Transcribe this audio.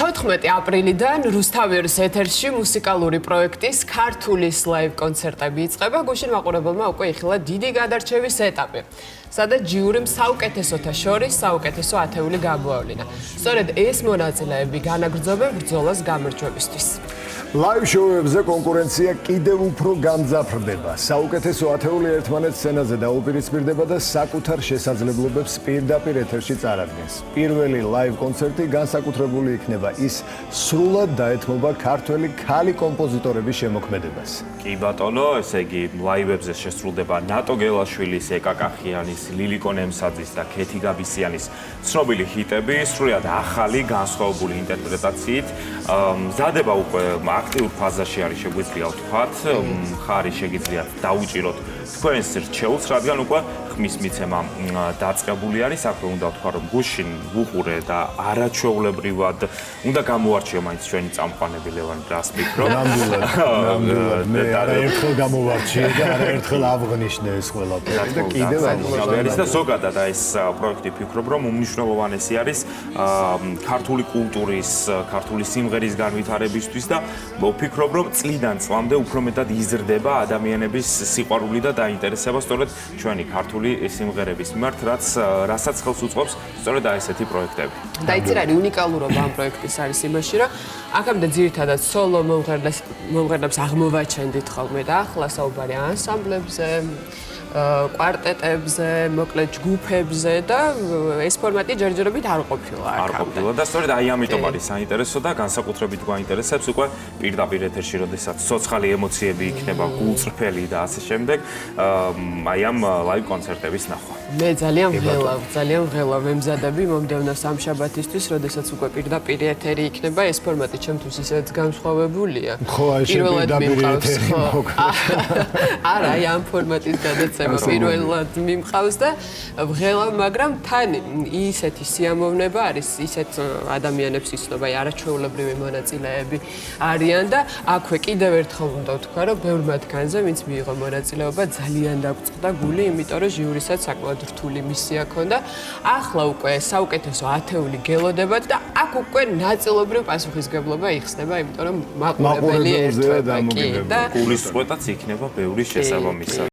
14 აპრილიდან რუსთავის ეთერში მუსიკალური პროექტის ქართულის ლაივ კონცერტები იწყება. გუშინ მაყურებელმა უკვე იხილა დიდი გადარჩევის ეტაპი, სადაც ჯიურიმ საუკეთესოთა შორის საუკეთესო ათეული გამოავლინა. სწორედ ეს მონაწილეები განაგრძობენ ბრძოლას გამარჯვებისთვის. ლაივ შოუებზე კონკურენცია კიდევ უფრო გამძაფრდება. საუკეთესო ათეული ერთმანეთს სცენაზე დაუპირისპირდება და საკუთარ შესაძლებლობებს პირდაპირ ეთერში წარადგენს. პირველი ლაივ კონცერტი განსაკუთრებული იქნება. ის სრულად დაეთმობა ქართველი ქალი კომპოზიტორების შემოქმედებას. კი ბატონო, ესე იგი ლაივებზე შესრულდება ნატო გელაშვილის, ეკა კახიანის, ლილიკო ნემსაძის და ქეთი გაბისიანის ცნობილი ჰიტები, სრულიად ახალი განსხვავებული ინტერპრეტაციით. მზადება უკვე აქტიურ ფაზაში არის, შეგვიძლია ვთქვათ, მხარი შეგიძლიათ დაუჭიროთ თქვენს რჩეულს, რადგან უკვე ხმის მიცემა დაწყებული არის. აქვე უნდა ვთქვა, რომ გუშინ ვუყურე და არაჩვეულებრივად უნდა გამოარჩიო მაინც ჩვენი წამყვანები ლევან რას ფიქრობ. ნამდვილად მე არაერთხელ გამოვარჩიე და არაერთხელ ავღნიშნე ეს ყველაფერი და კიდევ არის და ზოგადად ეს პროექტი ფიქრობ, რომ უმნიშვნელოვანესი არის ქართული კულტურის, ქართული სიმღერის განვითარებისთვის და ვფიქრობ, რომ წლიდან წლამდე უფრო მეტად იზრდება ადამიანების სიყვარული და დაინტერესება სწორედ ჩვენი ქართული სიმღერების მიმართ, რასაც ხელს უწყობს სწორედ ესეთი პროექტები. და იცი რა უნიკალურობა ამ პროექტის არის იმაში, რომ აქამდე ძირითადად სოლო მომღერლებს აღმოვაჩენდით ხოლმე და ახლა საუბარი ანსამბლებზე, კვარტეტებზე, მოკლედ ჯგუფებზე და ეს ფორმატი ჯერჯერობით არ ყოფილა აქამდე. არ ყოფილა და სწორედ აი ამიტომ არის საინტერესო და განსაკუთრებით გვაინტერესებს უკვე პირდაპირ ეთერში, როდესაც ცოცხალი ემოციები იქნება, გულწრფელი და ასე შემდეგ, აი ამ ლაივ კონცერტების ნახვა. მე ძალიან ვღელავ ემზადები მომდევნო სამშაბათისთვის, როდესაც უკვე pirდაპირ ეთერი იქნება. ეს ფორმატი ჩემთვის ისედაც განსხვავებულია. ხო, აი პირდაპირ ეთერი მოგვიყვება. არა, აი ამ ფორმატის გადაცემა პირველად მიმყავს და ვღელავ, მაგრამ თან ისეთი სიამოვნება არის, ისეთ ადამიანებს იცნობა, აი არაჩვეულებრივი მონაწილეები არიან და აქვე კიდევ ერთხელ უნდა ვთქვა, რომ ბევრ მათგანზე, ვინც მიიღო მონაწილეობა, ძალიან დაგვწყდა გული, იმიტომ რომ ჟიურისაც საკმაოდ რთული მისია ჰქონდა. ახლა უკვე საუკეთესო ათეული გელოდებათ და აქ უკვე ნაწილობრივ პასუხისგებლობა იხსნება, იმიტომ რომ მაყურებელი ერთვება კი და გულისწყეტაც იქნება ბევრი შესაბამისად.